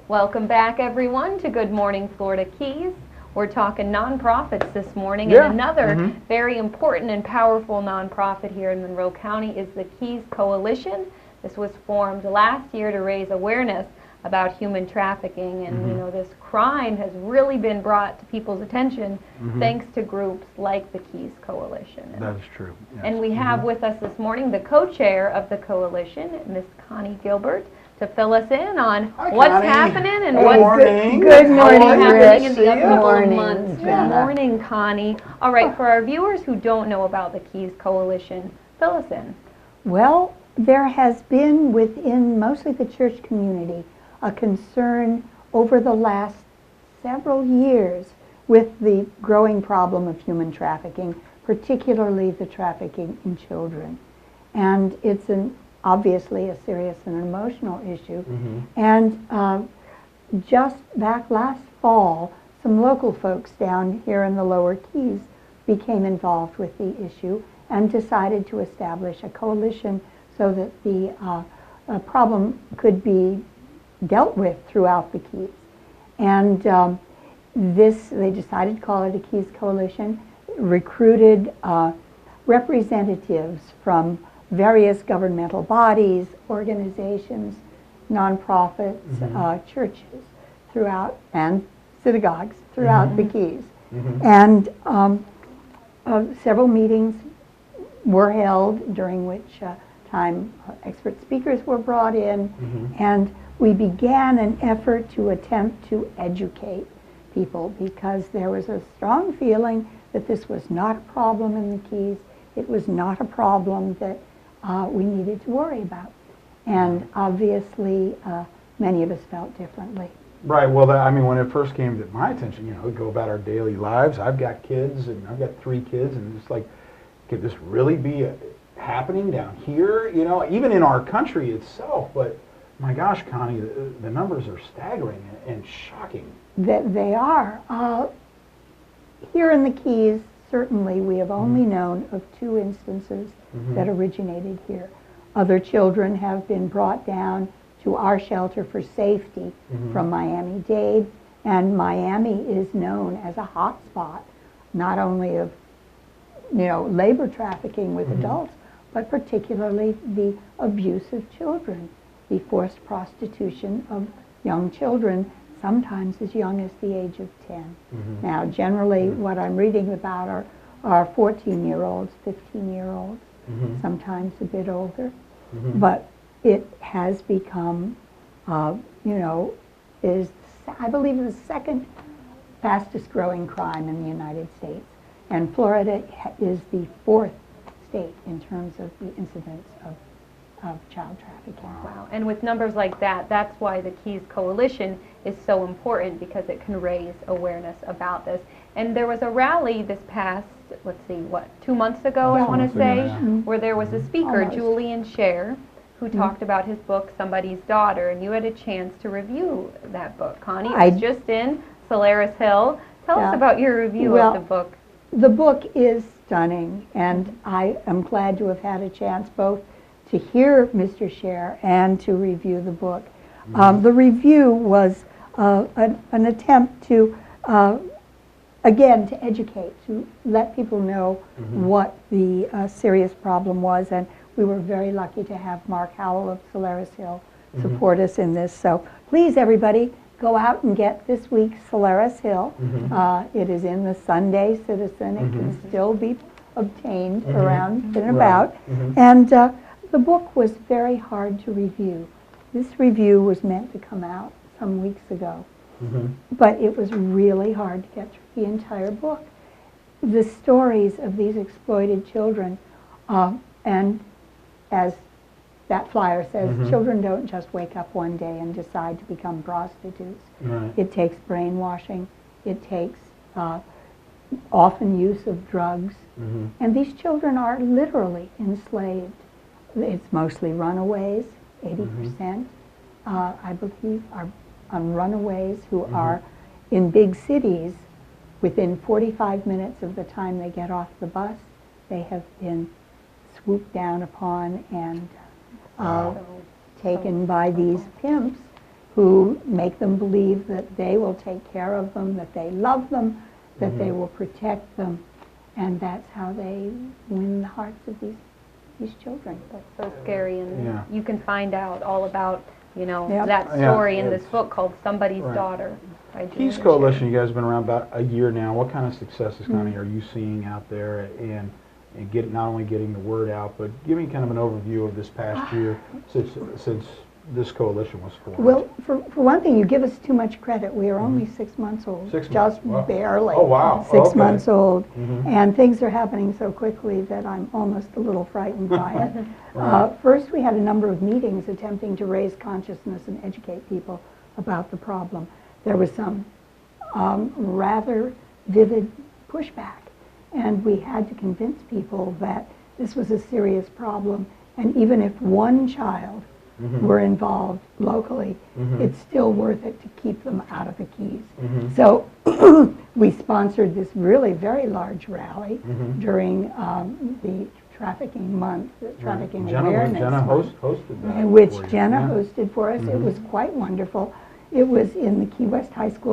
Welcome back, everyone, to Good Morning Florida Keys. We're talking nonprofits this morning, and another very important and powerful nonprofit here in Monroe County is the Keys Coalition. This was formed last year to raise awareness about human trafficking, and you know, this crime has really been brought to people's attention thanks to groups like the Keys Coalition. That is true. Yes. And we have with us this morning the co-chair of the coalition, Miss Connie Gilbert, to fill us in on what's happening and what's good morning, happening in the upcoming morning, months. Good morning, Connie. All right, for our viewers who don't know about the Keys Coalition, fill us in. Well, there has been within mostly the church community a concern over the last several years with the growing problem of human trafficking, particularly the trafficking in children. And it's obviously a serious and emotional issue. And just back last fall, some local folks down here in the Lower Keys became involved with the issue and decided to establish a coalition so that the problem could be dealt with throughout the Keys. And they decided to call it a Keys Coalition, recruited representatives from various governmental bodies, organizations, nonprofits, churches throughout, and synagogues throughout the Keys. And several meetings were held, during which time expert speakers were brought in, and we began an effort to attempt to educate people, because there was a strong feeling that this was not a problem in the Keys. It was not a problem that we needed to worry about. And obviously, many of us felt differently. Right. Well, I mean, when it first came to my attention, you know, we go about our daily lives. I've got kids, and I've got 3 kids, and it's like, could this really be happening down here? You know, even in our country itself. But my gosh, Connie, the numbers are staggering and shocking. They are. Here in the Keys, certainly, we have only known of 2 instances that originated here. Other children have been brought down to our shelter for safety from Miami-Dade, and Miami is known as a hot spot, not only of, you know, labor trafficking with adults, but particularly the abuse of children, the forced prostitution of young children, sometimes as young as the age of 10. Now, generally, what I'm reading about are 14-year-olds, 15-year-olds, sometimes a bit older. But it has become, you know, I believe, the 2nd fastest growing crime in the United States. And Florida is the 4th state in terms of the incidence of child trafficking. Wow. And with numbers like that, that's why the Keys Coalition is so important, because it can raise awareness about this. And there was a rally this past, let's see, 2 months ago, I want to say, where there was a speaker, Julian Scher, who talked about his book, Somebody's Daughter, and you had a chance to review that book. Connie, it was just in Solaris Hill. Tell us about your review of the book. The book is stunning, and I am glad to have had a chance both to hear Mr. Scher and to review the book. The review was an attempt to, again, to educate, to let people know what the serious problem was, and we were very lucky to have Mark Howell of Solaris Hill support us in this. So please, everybody, go out and get this week's Solaris Hill. It is in the Sunday Citizen. It can still be obtained around and about. And the book was very hard to review. This review was meant to come out some weeks ago, but it was really hard to get through the entire book. The stories of these exploited children, and as that flyer says, children don't just wake up one day and decide to become prostitutes. It takes brainwashing. It takes often use of drugs. And these children are literally enslaved. It's mostly runaways, 80%, I believe, are runaways who are in big cities. Within 45 minutes of the time they get off the bus, they have been swooped down upon and taken by these pimps who make them believe that they will take care of them, that they love them, that they will protect them, and that's how they win the hearts of these children. That's so scary, and Yeah. you can find out all about, you know, Yep. that Yeah, story in this it's- book called Somebody's Right. Daughter by Keys Julia Coalition, Scher. you guys have been around about a year now. What kind of successes, Connie, are you seeing out there and not only getting the word out, but give me kind of an overview of this past year since this coalition was formed? Well, for one thing, you give us too much credit. We are only 6 months old. 6 months, Just wow. barely. Oh, wow. 6 Okay. months old. Mhm. And things are happening so quickly that I'm almost a little frightened by it. Right. First, we had a number of meetings attempting to raise consciousness and educate people about the problem. There was some rather vivid pushback, and we had to convince people that this was a serious problem, and even if one child were involved locally, it's still worth it to keep them out of the Keys. So we sponsored this really very large rally during the trafficking month, the trafficking awareness Jenna month, hosted that. in which for you. Jenna Yeah. hosted for us. It was quite wonderful. It was in the Key West High School